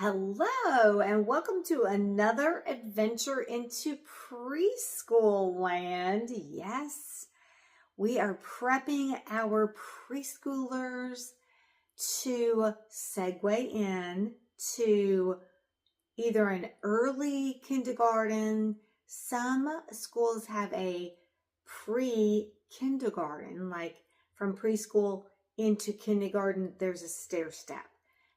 Hello, and welcome to another adventure into preschool land. Yes, we are prepping our preschoolers to segue in to either an early kindergarten. Some schools have a pre-kindergarten, like from preschool into kindergarten, there's a stair step.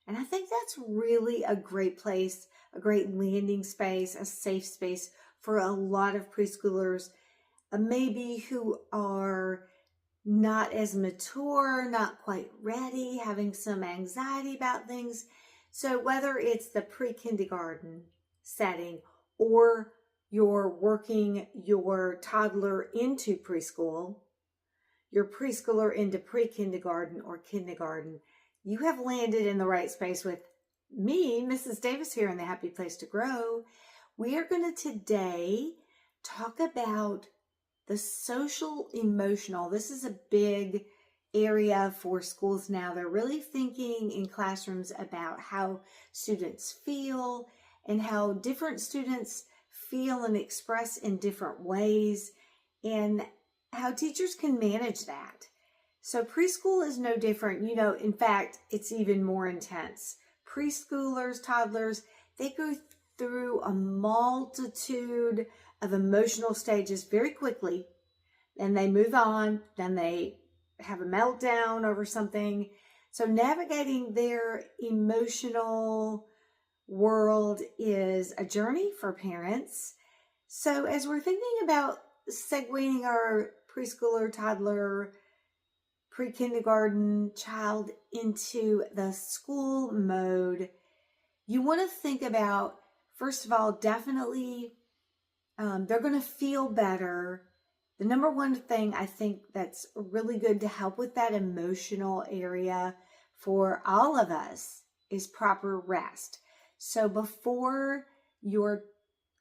And I think that's really a great place, a great landing space, a safe space for a lot of preschoolers, maybe who are not as mature, not quite ready, having some anxiety about things. So whether it's the pre-kindergarten setting or you're working your toddler into preschool, your preschooler into pre-kindergarten or kindergarten, you have landed in the right space with me, Mrs. Davis, here in the Happy Place to Grow. We are going to today talk about the social emotional. This is a big area for schools now. They're really thinking in classrooms about how students feel and how different students feel and express in different ways, and how teachers can manage that. So preschool is no different. In fact, it's even more intense. Preschoolers, toddlers, they go through a multitude of emotional stages very quickly. Then they move on. Then they have a meltdown over something. So navigating their emotional world is a journey for parents. So as we're thinking about segueing our preschooler, toddler, pre-kindergarten child into the school mode, you want to think about, first of all, definitely they're going to feel better. The number one thing I think that's really good to help with that emotional area for all of us is proper rest. So before your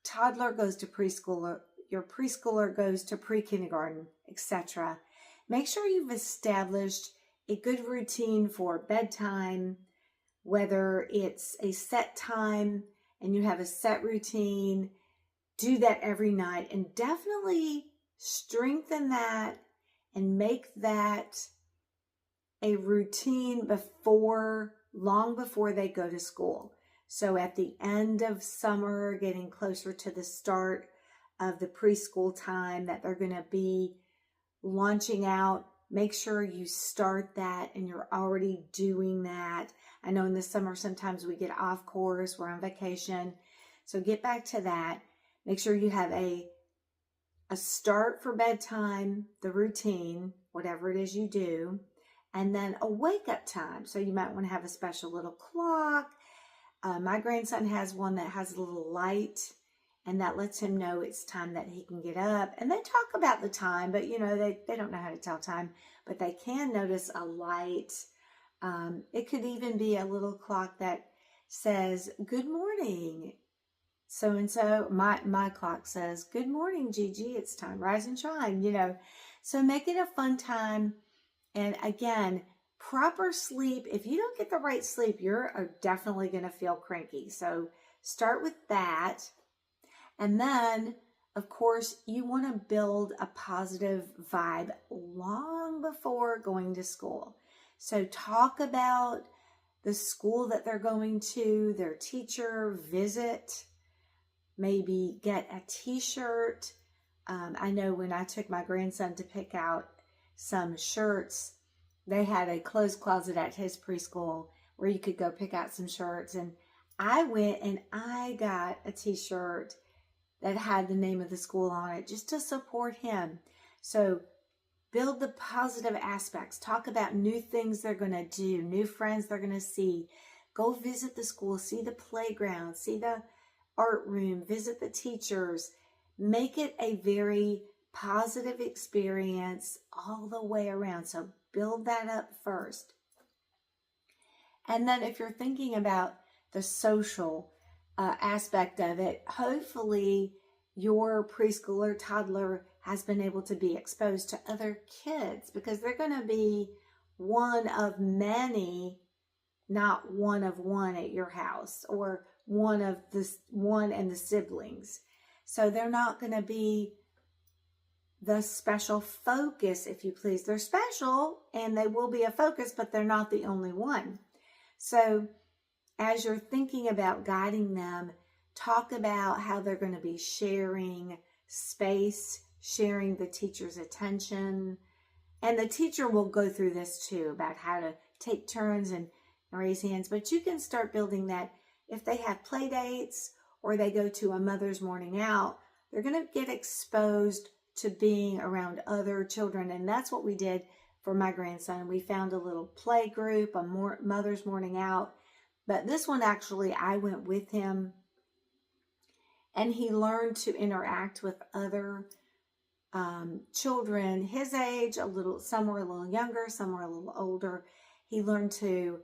toddler goes to preschooler, your preschooler goes to pre-kindergarten, etc., make sure you've established a good routine for bedtime, whether it's a set time and you have a set routine. Do that every night and definitely strengthen that and make that a routine long before they go to school. So at the end of summer, getting closer to the start of the preschool time that they're going to be launching out, make sure you start that and you're already doing that. I know in the summer sometimes we get off course, we're on vacation. So get back to that. Make sure you have a start for bedtime, the routine, whatever it is you do, and then a wake up time. So you might want to have a special little clock. My grandson has one that has a little light, and that lets him know it's time that he can get up. And they talk about the time, but they don't know how to tell time, but they can notice a light. It could even be a little clock that says, "Good morning, so-and-so." My clock says, "Good morning, Gigi, it's time, rise and shine," So make it a fun time. And again, proper sleep. If you don't get the right sleep, you're definitely going to feel cranky. So start with that. And then, of course, you want to build a positive vibe long before going to school. So talk about the school that they're going to, their teacher, visit, maybe get a t-shirt. I know when I took my grandson to pick out some shirts, they had a clothes closet at his preschool where you could go pick out some shirts. And I went and I got a t-shirt that had the name of the school on it just to support him. So build the positive aspects. Talk about new things they're going to do, new friends they're going to see. Go visit the school, see the playground, see the art room, visit the teachers. Make it a very positive experience all the way around. So build that up first. And then if you're thinking about the social aspect of it, hopefully your preschooler toddler has been able to be exposed to other kids, because they're going to be one of many not one of one at your house, or one and the siblings. So they're not going to be the special focus, if you please. They're special and they will be a focus, but they're not the only one. So as you're thinking about guiding them, talk about how they're going to be sharing space, sharing the teacher's attention. And the teacher will go through this too, about how to take turns and raise hands. But you can start building that. If they have play dates or they go to a mother's morning out, they're going to get exposed to being around other children. And that's what we did for my grandson. We found a little play group, a mother's morning out. But this one, actually, I went with him, and he learned to interact with other children his age, some were a little younger, some were a little older. He learned to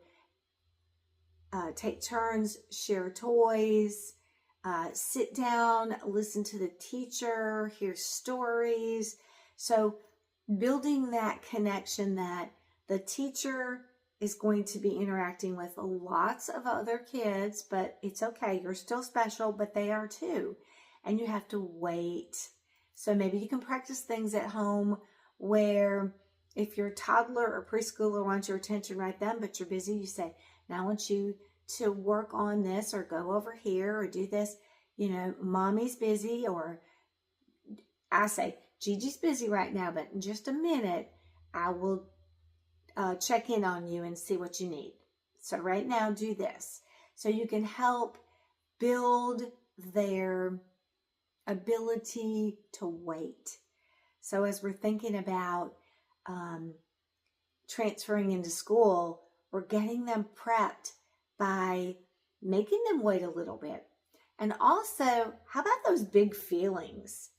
take turns, share toys, sit down, listen to the teacher, hear stories. So building that connection that the teacher is going to be interacting with lots of other kids, but it's okay. You're still special, but they are too. And you have to wait. So maybe you can practice things at home where if your toddler or preschooler wants your attention right then, but you're busy, you say, now I want you to work on this, or go over here, or do this. You know, mommy's busy, or I say, Gigi's busy right now, but in just a minute, I will check in on you and see what you need. So right now, do this. So you can help build their ability to wait. So as we're thinking about transferring into school, we're getting them prepped by making them wait a little bit. And also, how about those big feelings?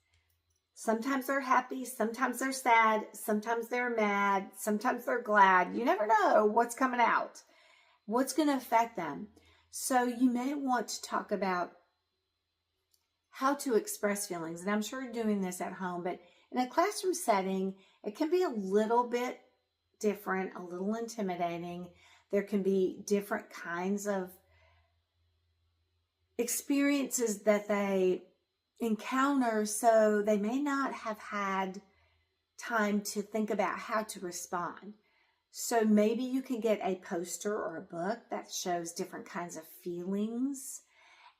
Sometimes they're happy, sometimes they're sad, sometimes they're mad, sometimes they're glad. You never know what's coming out, what's going to affect them. So you may want to talk about how to express feelings. And I'm sure you're doing this at home, but in a classroom setting, it can be a little bit different, a little intimidating. There can be different kinds of experiences that they encounter, so they may not have had time to think about how to respond. So maybe you can get a poster or a book that shows different kinds of feelings,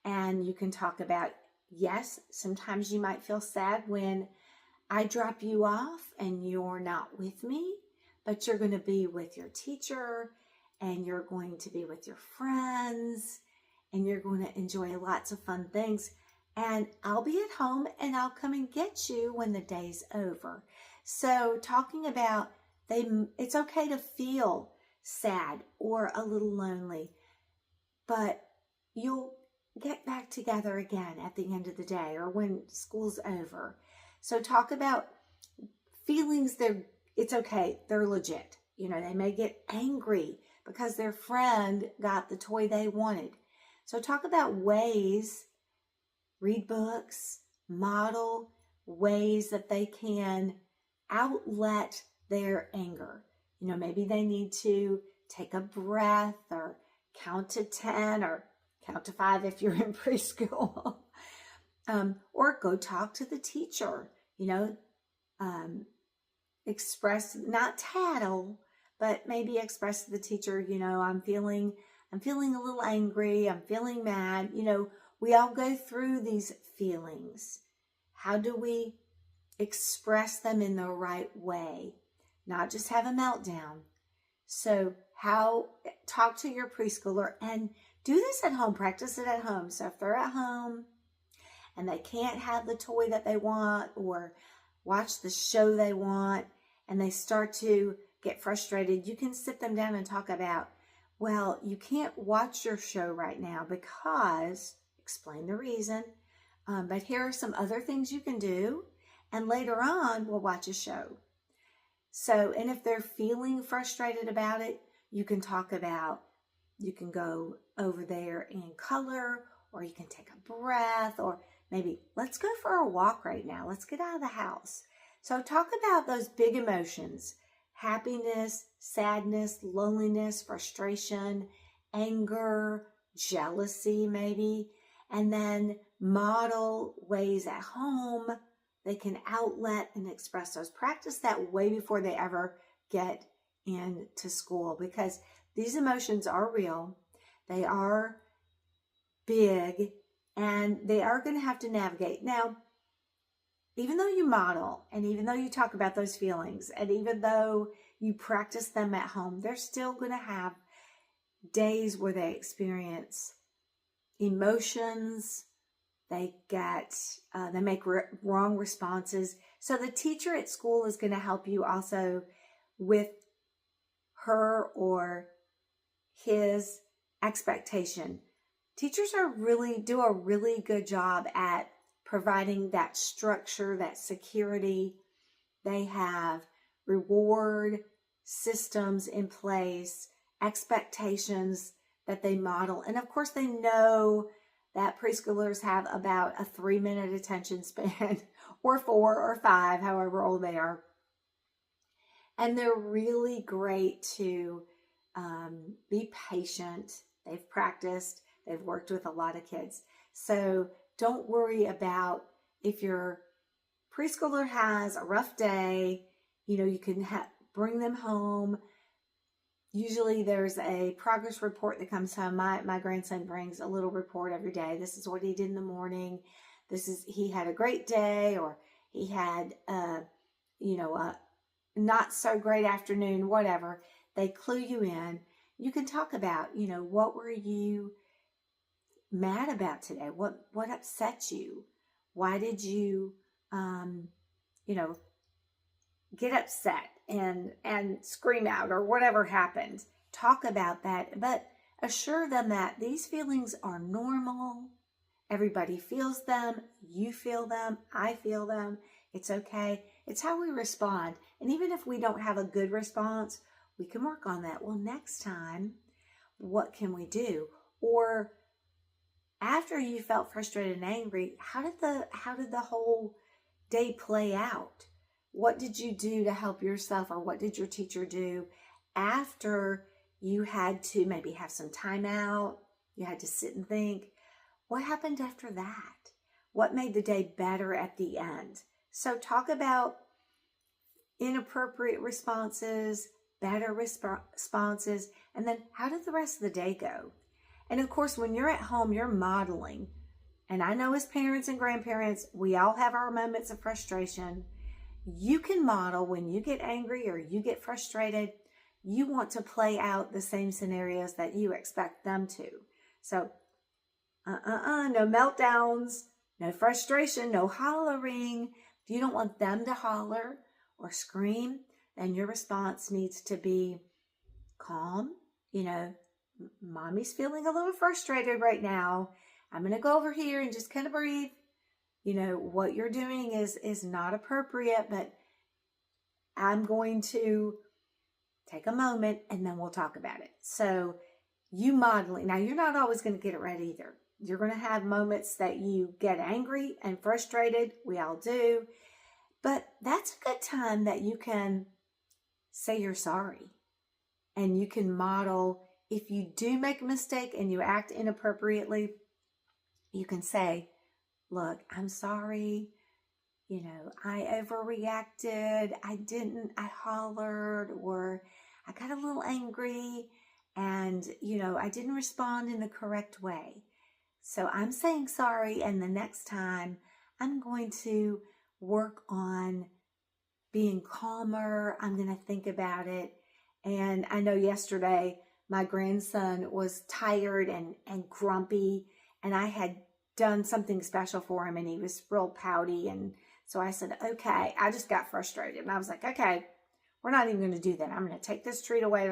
and you can talk about, yes, sometimes you might feel sad when I drop you off and you're not with me, but you're going to be with your teacher, and you're going to be with your friends, and you're going to enjoy lots of fun things. And I'll be at home, and I'll come and get you when the day's over. So talking about it's okay to feel sad or a little lonely, but you'll get back together again at the end of the day or when school's over. So talk about feelings. It's okay. They're legit. You know, they may get angry because their friend got the toy they wanted. So talk about ways, read books, model ways that they can outlet their anger. You know, maybe they need to take a breath, or count to 10, or count to 5 if you're in preschool, or go talk to the teacher. You know, express, not tattle, but maybe express to the teacher, you know, I'm feeling a little angry, I'm feeling mad. You know, we all go through these feelings. How do we express them in the right way? Not just have a meltdown. So talk to your preschooler and do this at home. Practice it at home. So if they're at home and they can't have the toy that they want or watch the show they want, and they start to get frustrated, you can sit them down and talk about, well, you can't watch your show right now because, explain the reason, but here are some other things you can do, and later on we'll watch a show. So, and if they're feeling frustrated about it, you can talk about, you can go over there and color, or you can take a breath, or maybe let's go for a walk right now. Let's get out of the house. So talk about those big emotions, happiness, sadness, loneliness, frustration, anger, jealousy maybe, and then model ways at home they can outlet and express those. Practice that way before they ever get into school, because these emotions are real. They are big, and they are going to have to navigate. Now, even though you model, and even though you talk about those feelings, and even though you practice them at home, they're still going to have days where they experience emotions. They make wrong responses. So the teacher at school is going to help you also with her or his expectation. Teachers do a really good job at providing that structure, that security. They have reward systems in place, expectations that they model. And of course, they know that preschoolers have about a 3-minute attention span, or 4 or 5, however old they are. And they're really great to be patient. They've practiced, they've worked with a lot of kids. So don't worry about if your preschooler has a rough day. You can bring them home. Usually there's a progress report that comes home. My grandson brings a little report every day. This is what he did in the morning. He had a great day, or he had a not so great afternoon, whatever. They clue you in. You can talk about, what were you mad about today? What upset you? Why did you get upset and scream out, or whatever happened? Talk about that, but assure them that these feelings are normal. Everybody feels them. You feel them. I feel them. It's okay. It's how we respond. And even if we don't have a good response, we can work on that. Well, next time, what can we do? Or after you felt frustrated and angry, how did the whole day play out? What did you do to help yourself, or what did your teacher do after you had to maybe have some time out? You had to sit and think. What happened after that? What made the day better at the end? So talk about inappropriate responses, better responses, and then how did the rest of the day go? And of course, when you're at home, you're modeling. And I know as parents and grandparents, we all have our moments of frustration. You can model when you get angry or you get frustrated. You want to play out the same scenarios that you expect them to. So, no meltdowns, no frustration, no hollering. If you don't want them to holler or scream, then your response needs to be calm. Mommy's feeling a little frustrated right now. I'm going to go over here and just kind of breathe. What you're doing is not appropriate, but I'm going to take a moment and then we'll talk about it. So you modeling. Now, you're not always going to get it right either. You're going to have moments that you get angry and frustrated. We all do. But that's a good time that you can say you're sorry. And you can model, if you do make a mistake and you act inappropriately, you can say, look, I'm sorry. I overreacted. I hollered, or I got a little angry, and, I didn't respond in the correct way. So I'm saying sorry. And the next time I'm going to work on being calmer. I'm going to think about it. And I know yesterday my grandson was tired and grumpy, and I had done something special for him, and he was real pouty. And so I said, okay, I just got frustrated. And I was like, okay, we're not even going to do that. I'm going to take this treat away.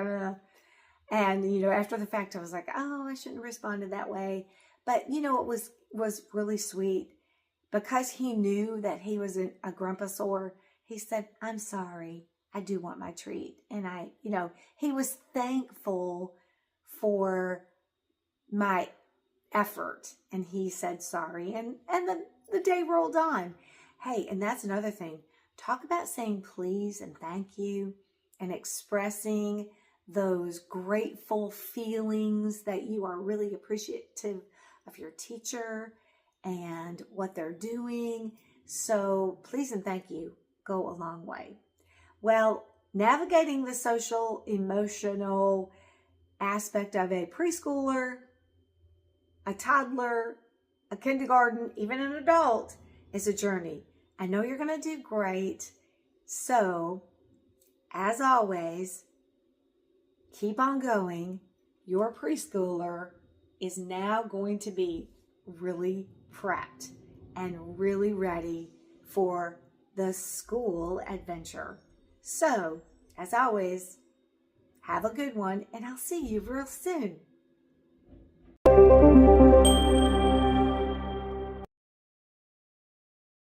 And, after the fact, I was like, oh, I shouldn't have responded that way. But, it was really sweet, because he knew that he was a grumposaur. He said, I'm sorry. I do want my treat. And he was thankful for my effort, and he said sorry, and the day rolled on. Hey, and that's another thing. Talk about saying please and thank you, and expressing those grateful feelings that you are really appreciative of your teacher and what they're doing. So please and thank you go a long way. Well, navigating the social, emotional aspect of a preschooler, a toddler, a kindergarten, even an adult is a journey. I know you're going to do great. So, as always, keep on going. Your preschooler is now going to be really prepped and really ready for the school adventure. So, as always, have a good one, and I'll see you real soon.